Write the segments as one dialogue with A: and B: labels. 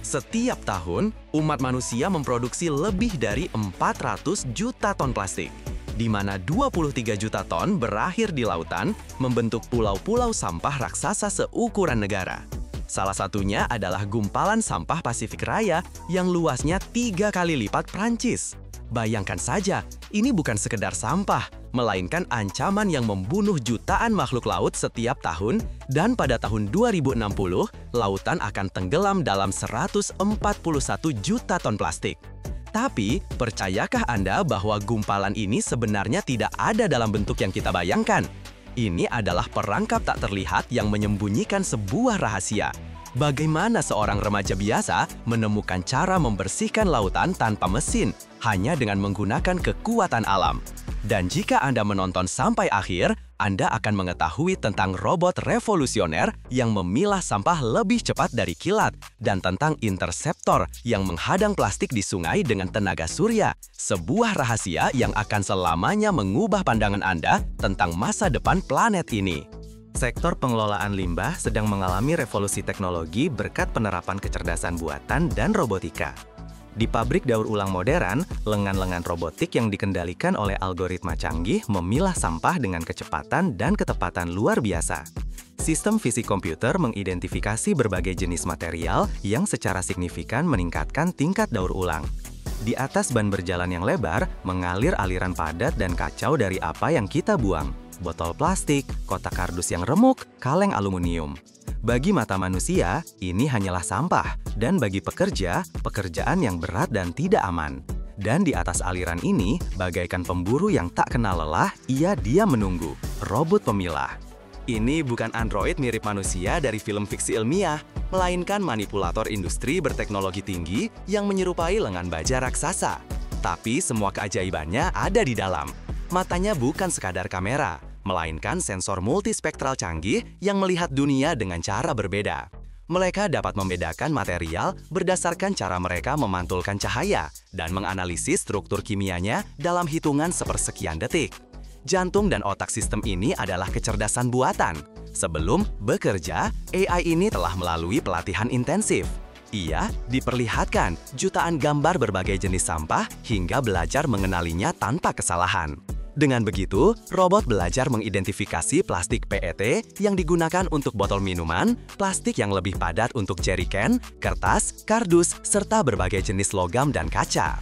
A: Setiap tahun, umat manusia memproduksi lebih dari 400 juta ton plastik, di mana 23 juta ton berakhir di lautan, membentuk pulau-pulau sampah raksasa seukuran negara. Salah satunya adalah gumpalan sampah Pasifik Raya yang luasnya 3 kali lipat Prancis. Bayangkan saja, ini bukan sekedar sampah, melainkan ancaman yang membunuh jutaan makhluk laut setiap tahun, dan pada tahun 2060, lautan akan tenggelam dalam 141 juta ton plastik. Tapi, percayakah Anda bahwa gumpalan ini sebenarnya tidak ada dalam bentuk yang kita bayangkan? Ini adalah perangkap tak terlihat yang menyembunyikan sebuah rahasia. Bagaimana seorang remaja biasa menemukan cara membersihkan lautan tanpa mesin, hanya dengan menggunakan kekuatan alam. Dan jika Anda menonton sampai akhir, Anda akan mengetahui tentang robot revolusioner yang memilah sampah lebih cepat dari kilat, dan tentang interseptor yang menghadang plastik di sungai dengan tenaga surya. Sebuah rahasia yang akan selamanya mengubah pandangan Anda tentang masa depan planet ini.
B: Sektor pengelolaan limbah sedang mengalami revolusi teknologi berkat penerapan kecerdasan buatan dan robotika. Di pabrik daur ulang modern, lengan-lengan robotik yang dikendalikan oleh algoritma canggih memilah sampah dengan kecepatan dan ketepatan luar biasa. Sistem fisik komputer mengidentifikasi berbagai jenis material yang secara signifikan meningkatkan tingkat daur ulang. Di atas ban berjalan yang lebar, mengalir aliran padat dan kacau dari apa yang kita buang. Botol plastik, kotak kardus yang remuk, kaleng aluminium. Bagi mata manusia, ini hanyalah sampah, dan bagi pekerja, pekerjaan yang berat dan tidak aman. Dan di atas aliran ini, bagaikan pemburu yang tak kenal lelah, dia menunggu. Robot pemilah. Ini bukan android mirip manusia dari film fiksi ilmiah, melainkan manipulator industri berteknologi tinggi yang menyerupai lengan baja raksasa. Tapi semua keajaibannya ada di dalam. Matanya bukan sekadar kamera, melainkan sensor multispektral canggih yang melihat dunia dengan cara berbeda. Mereka dapat membedakan material berdasarkan cara mereka memantulkan cahaya dan menganalisis struktur kimianya dalam hitungan sepersekian detik. Jantung dan otak sistem ini adalah kecerdasan buatan. Sebelum bekerja, AI ini telah melalui pelatihan intensif. Ia diperlihatkan jutaan gambar berbagai jenis sampah hingga belajar mengenalinya tanpa kesalahan. Dengan begitu, robot belajar mengidentifikasi plastik PET yang digunakan untuk botol minuman, plastik yang lebih padat untuk jerrycan, kertas, kardus, serta berbagai jenis logam dan kaca.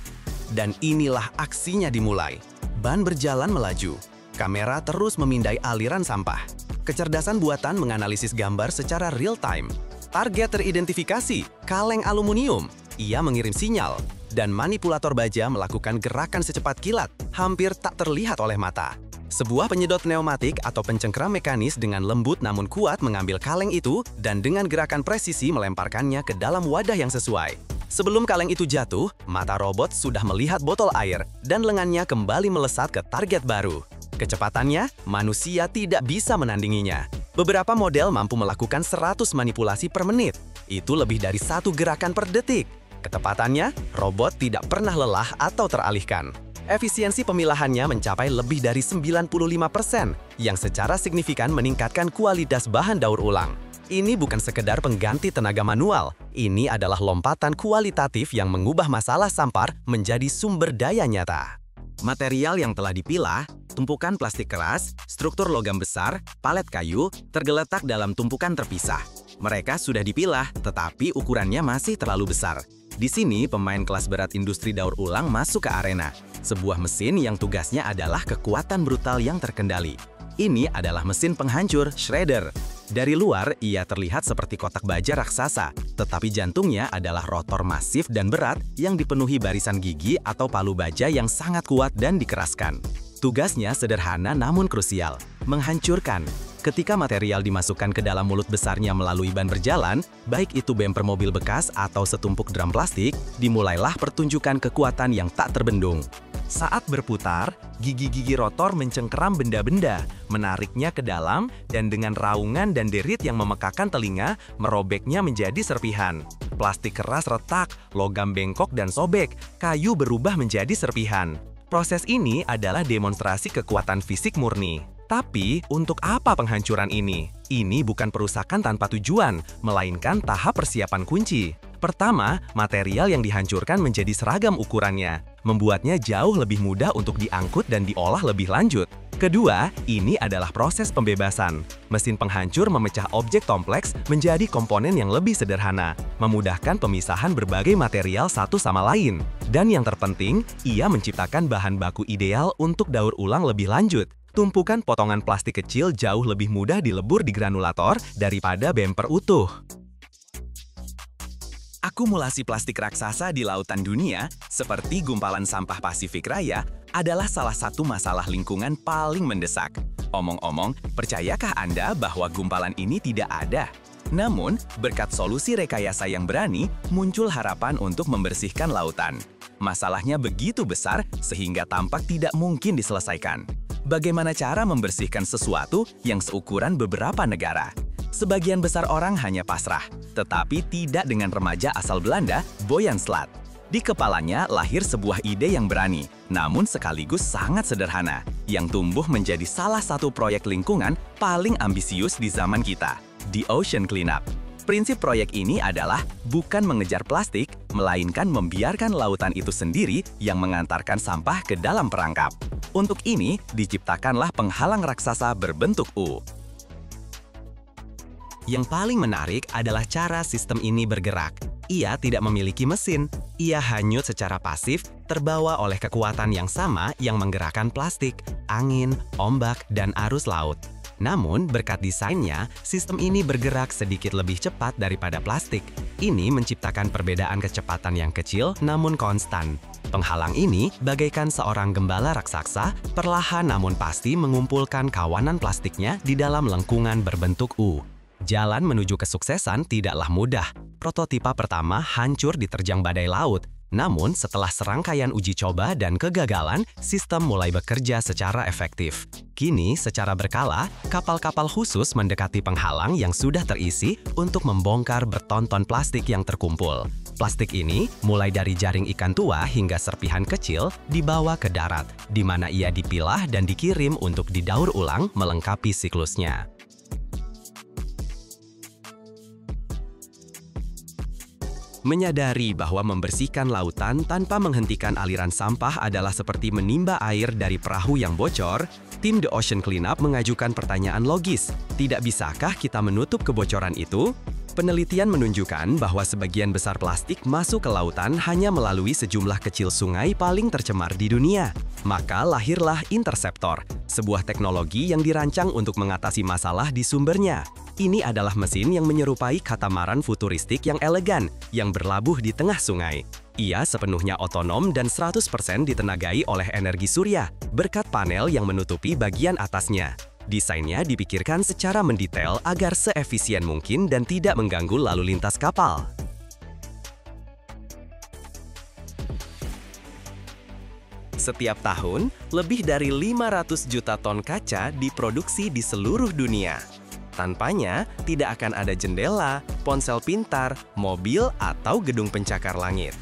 B: Dan inilah aksinya dimulai. Ban berjalan melaju. Kamera terus memindai aliran sampah. Kecerdasan buatan menganalisis gambar secara real-time. Target teridentifikasi, kaleng aluminium. Ia mengirim sinyal. Dan manipulator baja melakukan gerakan secepat kilat, hampir tak terlihat oleh mata. Sebuah penyedot pneumatik atau pencengkeram mekanis dengan lembut namun kuat mengambil kaleng itu dan dengan gerakan presisi melemparkannya ke dalam wadah yang sesuai. Sebelum kaleng itu jatuh, mata robot sudah melihat botol air dan lengannya kembali melesat ke target baru. Kecepatannya, manusia tidak bisa menandinginya. Beberapa model mampu melakukan 100 manipulasi per menit. Itu lebih dari 1 gerakan per detik. Ketepatannya, robot tidak pernah lelah atau teralihkan. Efisiensi pemilahannya mencapai lebih dari 95%, yang secara signifikan meningkatkan kualitas bahan daur ulang. Ini bukan sekedar pengganti tenaga manual, ini adalah lompatan kualitatif yang mengubah masalah sampah menjadi sumber daya nyata. Material yang telah dipilah, tumpukan plastik keras, struktur logam besar, palet kayu, tergeletak dalam tumpukan terpisah. Mereka sudah dipilah, tetapi ukurannya masih terlalu besar. Di sini, pemain kelas berat industri daur ulang masuk ke arena. Sebuah mesin yang tugasnya adalah kekuatan brutal yang terkendali. Ini adalah mesin penghancur, shredder. Dari luar, ia terlihat seperti kotak baja raksasa, tetapi jantungnya adalah rotor masif dan berat yang dipenuhi barisan gigi atau palu baja yang sangat kuat dan dikeraskan. Tugasnya sederhana namun krusial, menghancurkan. Ketika material dimasukkan ke dalam mulut besarnya melalui ban berjalan, baik itu bemper mobil bekas atau setumpuk drum plastik, dimulailah pertunjukan kekuatan yang tak terbendung. Saat berputar, gigi-gigi rotor mencengkeram benda-benda, menariknya ke dalam, dan dengan raungan dan derit yang memekakan telinga, merobeknya menjadi serpihan. Plastik keras retak, logam bengkok dan sobek, kayu berubah menjadi serpihan. Proses ini adalah demonstrasi kekuatan fisik murni. Tapi, untuk apa penghancuran ini? Ini bukan perusakan tanpa tujuan, melainkan tahap persiapan kunci.
A: Pertama, material yang dihancurkan menjadi seragam ukurannya, membuatnya jauh lebih mudah untuk diangkut dan diolah lebih lanjut. Kedua, ini adalah proses pembebasan. Mesin penghancur memecah objek kompleks menjadi komponen yang lebih sederhana, memudahkan pemisahan berbagai material satu sama lain. Dan yang terpenting, ia menciptakan bahan baku ideal untuk daur ulang lebih lanjut. Tumpukan potongan plastik kecil jauh lebih mudah dilebur di granulator daripada bemper utuh. Akumulasi plastik raksasa di lautan dunia, seperti gumpalan sampah Pasifik Raya, adalah salah satu masalah lingkungan paling mendesak. Omong-omong, percayakah Anda bahwa gumpalan ini tidak ada? Namun, berkat solusi rekayasa yang berani, muncul harapan untuk membersihkan lautan. Masalahnya begitu besar sehingga tampak tidak mungkin diselesaikan. Bagaimana cara membersihkan sesuatu yang seukuran beberapa negara? Sebagian besar orang hanya pasrah, tetapi tidak dengan remaja asal Belanda, Boyan Slat. Di kepalanya lahir sebuah ide yang berani, namun sekaligus sangat sederhana, yang tumbuh menjadi salah satu proyek lingkungan paling ambisius di zaman kita, The Ocean Cleanup. Prinsip proyek ini adalah bukan mengejar plastik, melainkan membiarkan lautan itu sendiri yang mengantarkan sampah ke dalam perangkap. Untuk ini, diciptakanlah penghalang raksasa berbentuk U. Yang paling menarik adalah cara sistem ini bergerak. Ia tidak memiliki mesin, ia hanyut secara pasif, terbawa oleh kekuatan yang sama yang menggerakkan plastik, angin, ombak, dan arus laut. Namun, berkat desainnya, sistem ini bergerak sedikit lebih cepat daripada plastik. Ini menciptakan perbedaan kecepatan yang kecil namun konstan. Penghalang ini, bagaikan seorang gembala raksasa, perlahan namun pasti mengumpulkan kawanan plastiknya di dalam lengkungan berbentuk U. Jalan menuju kesuksesan tidaklah mudah. Prototipa pertama hancur diterjang badai laut. Namun, setelah serangkaian uji coba dan kegagalan, sistem mulai bekerja secara efektif. Kini, secara berkala, kapal-kapal khusus mendekati penghalang yang sudah terisi untuk membongkar bertonton plastik yang terkumpul. Plastik ini, mulai dari jaring ikan tua hingga serpihan kecil, dibawa ke darat, di mana ia dipilah dan dikirim untuk didaur ulang melengkapi siklusnya. Menyadari bahwa membersihkan lautan tanpa menghentikan aliran sampah adalah seperti menimba air dari perahu yang bocor, tim The Ocean Cleanup mengajukan pertanyaan logis. Tidak bisakah kita menutup kebocoran itu? Penelitian menunjukkan bahwa sebagian besar plastik masuk ke lautan hanya melalui sejumlah kecil sungai paling tercemar di dunia. Maka lahirlah Interceptor, sebuah teknologi yang dirancang untuk mengatasi masalah di sumbernya. Ini adalah mesin yang menyerupai katamaran futuristik yang elegan, yang berlabuh di tengah sungai. Ia sepenuhnya otonom dan 100% ditenagai oleh energi surya, berkat panel yang menutupi bagian atasnya. Desainnya dipikirkan secara mendetail agar seefisien mungkin dan tidak mengganggu lalu lintas kapal. Setiap tahun, lebih dari 500 juta ton kaca diproduksi di seluruh dunia. Tanpanya, tidak akan ada jendela, ponsel pintar, mobil, atau gedung pencakar langit.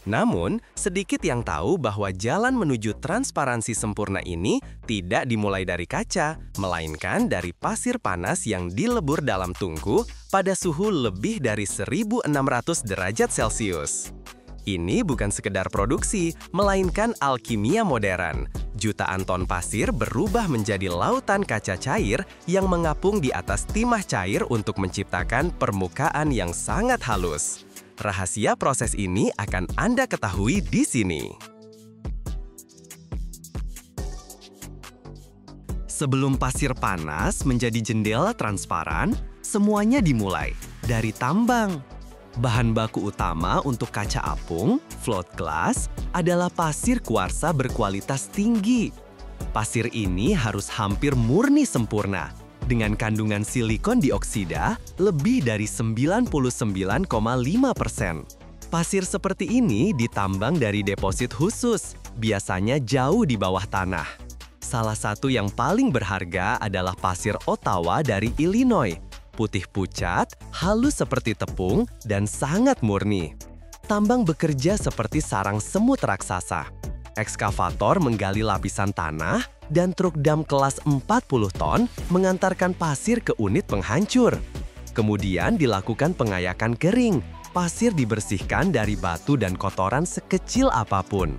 A: Namun, sedikit yang tahu bahwa jalan menuju transparansi sempurna ini tidak dimulai dari kaca, melainkan dari pasir panas yang dilebur dalam tungku pada suhu lebih dari 1.600 derajat Celcius. Ini bukan sekedar produksi, melainkan alkimia modern. Jutaan ton pasir berubah menjadi lautan kaca cair yang mengapung di atas timah cair untuk menciptakan permukaan yang sangat halus. Rahasia proses ini akan Anda ketahui di sini. Sebelum pasir panas menjadi jendela transparan, semuanya dimulai dari tambang. Bahan baku utama untuk kaca apung, float glass, adalah pasir kuarsa berkualitas tinggi. Pasir ini harus hampir murni sempurna, dengan kandungan silikon dioksida lebih dari 99,5%. Pasir seperti ini ditambang dari deposit khusus, biasanya jauh di bawah tanah. Salah satu yang paling berharga adalah pasir Ottawa dari Illinois. Putih pucat, halus seperti tepung, dan sangat murni. Tambang bekerja seperti sarang semut raksasa. Ekskavator menggali lapisan tanah, dan truk dam kelas 40 ton mengantarkan pasir ke unit penghancur.
C: Kemudian dilakukan pengayakan kering. Pasir dibersihkan dari batu dan kotoran sekecil apapun.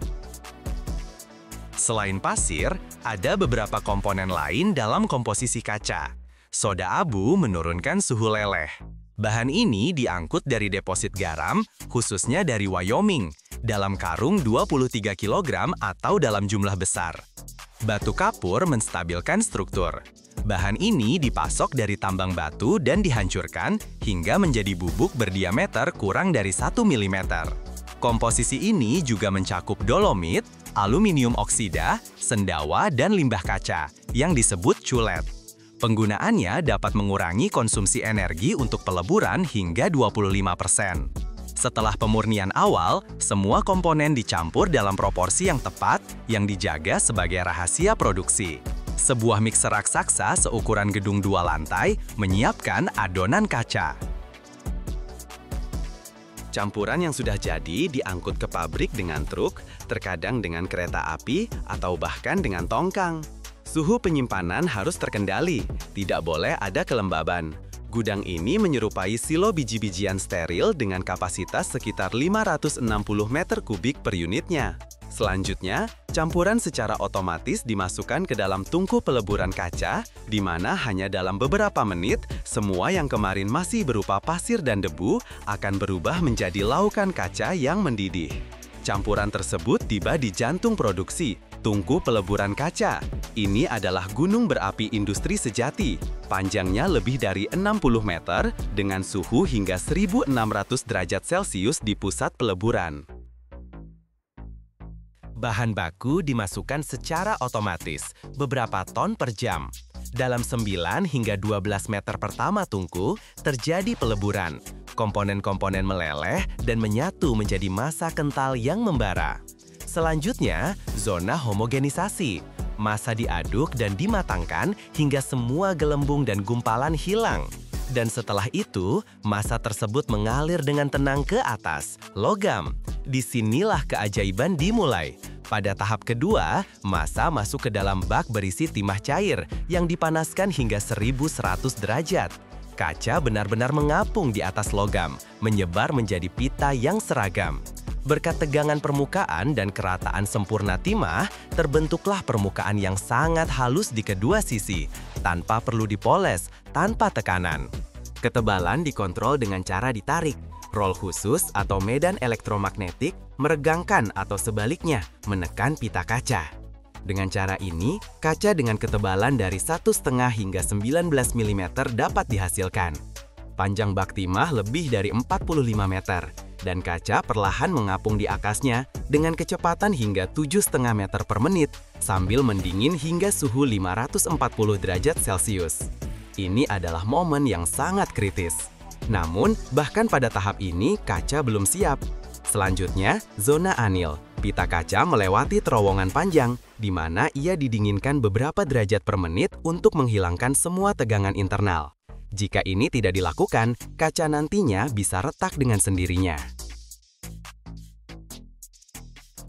A: Selain pasir, ada beberapa komponen lain dalam komposisi kaca. Soda abu menurunkan suhu leleh. Bahan ini diangkut dari deposit garam, khususnya dari Wyoming, dalam karung 23 kg atau dalam jumlah besar. Batu kapur menstabilkan struktur. Bahan ini dipasok dari tambang batu dan dihancurkan hingga menjadi bubuk berdiameter kurang dari 1 mm. Komposisi ini juga mencakup dolomit, aluminium oksida, sendawa, dan limbah kaca yang disebut culet. Penggunaannya dapat mengurangi konsumsi energi untuk peleburan hingga 25%. Setelah pemurnian awal, semua komponen dicampur dalam proporsi yang tepat yang dijaga sebagai rahasia produksi. Sebuah mixer raksasa seukuran gedung 2 lantai menyiapkan adonan kaca. Campuran yang sudah jadi diangkut ke pabrik dengan truk, terkadang dengan kereta api, atau bahkan dengan tongkang. Suhu penyimpanan harus terkendali, tidak boleh ada kelembaban. Gudang ini menyerupai silo biji-bijian steril dengan kapasitas sekitar 560 meter kubik per unitnya. Selanjutnya, campuran secara otomatis dimasukkan ke dalam tungku peleburan kaca, di mana hanya dalam beberapa menit, semua yang kemarin masih berupa pasir dan debu akan berubah menjadi laukan kaca yang mendidih. Campuran tersebut tiba di jantung produksi, tungku peleburan kaca. Ini adalah gunung berapi industri sejati. Panjangnya lebih dari 60 meter dengan suhu hingga 1600 derajat Celcius di pusat peleburan. Bahan baku dimasukkan secara otomatis, beberapa ton per jam. Dalam 9 hingga 12 meter pertama tungku, terjadi peleburan. Komponen-komponen meleleh dan menyatu menjadi massa kental yang membara. Selanjutnya, zona homogenisasi. Massa diaduk dan dimatangkan hingga semua gelembung dan gumpalan hilang. Dan setelah itu, massa tersebut mengalir dengan tenang ke atas, logam. Disinilah keajaiban dimulai. Pada tahap kedua, massa masuk ke dalam bak berisi timah cair yang dipanaskan hingga 1100 derajat. Kaca benar-benar mengapung di atas logam, menyebar menjadi pita yang seragam. Berkat tegangan permukaan dan kerataan sempurna timah, terbentuklah permukaan yang sangat halus di kedua sisi, tanpa perlu dipoles, tanpa tekanan. Ketebalan dikontrol dengan cara ditarik. Roll khusus atau medan elektromagnetik meregangkan atau sebaliknya menekan pita kaca. Dengan cara ini, kaca dengan ketebalan dari 1,5 hingga 19 mm dapat dihasilkan. Panjang bak timah lebih dari 45 meter, dan kaca perlahan mengapung di atasnya dengan kecepatan hingga 7,5 meter per menit sambil mendingin hingga suhu 540 derajat Celcius. Ini adalah momen yang sangat kritis. Namun, bahkan pada tahap ini, kaca belum siap. Selanjutnya, zona anil. Pita kaca melewati terowongan panjang, di mana ia didinginkan beberapa derajat per menit untuk menghilangkan semua tegangan internal. Jika ini tidak dilakukan, kaca nantinya bisa retak dengan sendirinya.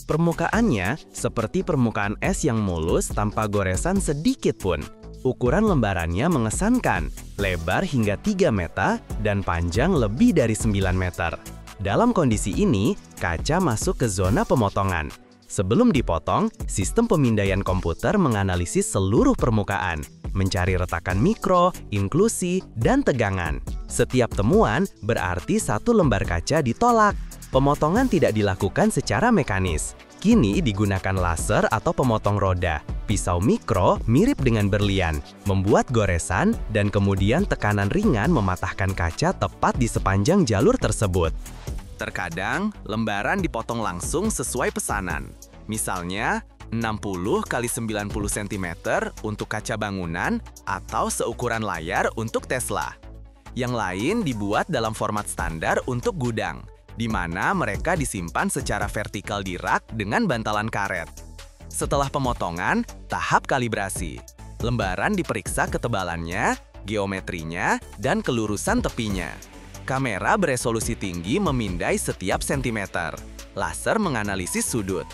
A: Permukaannya seperti permukaan es yang mulus tanpa goresan sedikit pun. Ukuran lembarannya mengesankan, lebar hingga 3 meter dan panjang lebih dari 9 meter. Dalam kondisi ini, kaca masuk ke zona pemotongan. Sebelum dipotong, sistem pemindaian komputer menganalisis seluruh permukaan, mencari retakan mikro, inklusi, dan tegangan. Setiap temuan berarti satu lembar kaca ditolak. Pemotongan tidak dilakukan secara mekanis. Kini digunakan laser atau pemotong roda, pisau mikro mirip dengan berlian, membuat goresan dan kemudian tekanan ringan mematahkan kaca tepat di sepanjang jalur tersebut. Terkadang, lembaran dipotong langsung sesuai pesanan. Misalnya, 60 x 90 cm untuk kaca bangunan atau seukuran layar untuk Tesla. Yang lain dibuat dalam format standar untuk gudang, di mana mereka disimpan secara vertikal di rak dengan bantalan karet. Setelah pemotongan, tahap kalibrasi. Lembaran diperiksa ketebalannya, geometrinya, dan kelurusan tepinya. Kamera beresolusi tinggi memindai setiap sentimeter. Laser menganalisis sudut.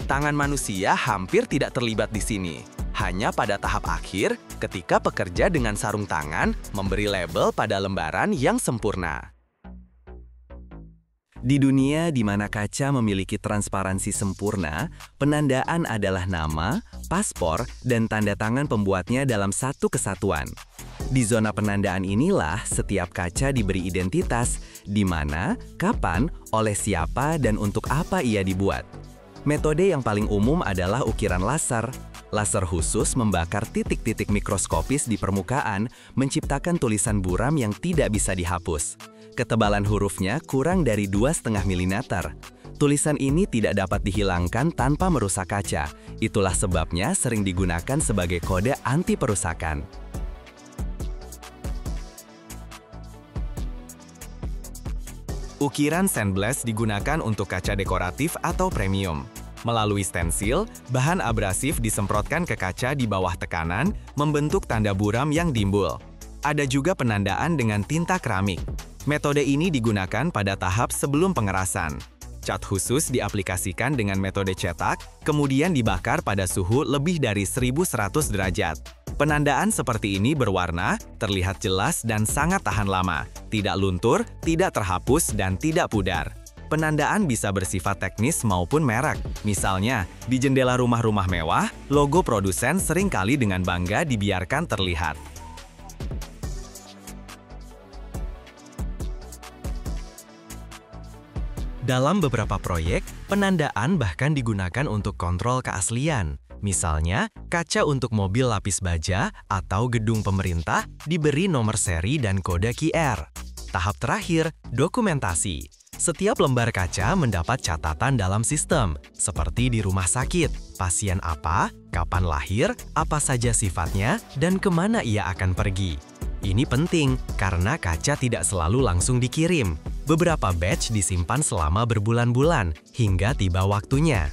A: Tangan manusia hampir tidak terlibat di sini. Hanya pada tahap akhir, ketika pekerja dengan sarung tangan memberi label pada lembaran yang sempurna.
B: Di dunia di mana kaca memiliki transparansi sempurna, penandaan adalah nama, paspor, dan tanda tangan pembuatnya dalam satu kesatuan. Di zona penandaan inilah setiap kaca diberi identitas, di mana, kapan, oleh siapa, dan untuk apa ia dibuat. Metode yang paling umum adalah ukiran laser. Laser khusus membakar titik-titik mikroskopis di permukaan, menciptakan tulisan buram yang tidak bisa dihapus. Ketebalan hurufnya kurang dari 2,5 mm. Tulisan ini tidak dapat dihilangkan tanpa merusak kaca. Itulah sebabnya sering digunakan sebagai kode anti perusakan. Ukiran sandblast digunakan untuk kaca dekoratif atau premium. Melalui stensil, bahan abrasif disemprotkan ke kaca di bawah tekanan, membentuk tanda buram yang timbul. Ada juga penandaan dengan tinta keramik. Metode ini digunakan pada tahap sebelum pengerasan. Cat khusus diaplikasikan dengan metode cetak, kemudian dibakar pada suhu lebih dari 1100 derajat. Penandaan seperti ini berwarna, terlihat jelas dan sangat tahan lama, tidak luntur, tidak terhapus, dan tidak pudar. Penandaan bisa bersifat teknis maupun merek. Misalnya, di jendela rumah-rumah mewah, logo produsen seringkali dengan bangga dibiarkan terlihat.
C: Dalam beberapa proyek, penandaan bahkan digunakan untuk kontrol keaslian. Misalnya, kaca untuk mobil lapis baja atau gedung pemerintah diberi nomor seri dan kode QR. Tahap terakhir, dokumentasi. Setiap lembar kaca mendapat catatan dalam sistem, seperti di rumah sakit, pasien apa, kapan lahir, apa saja sifatnya, dan kemana ia akan pergi. Ini penting karena kaca tidak selalu langsung dikirim. Beberapa batch disimpan selama berbulan-bulan hingga tiba waktunya.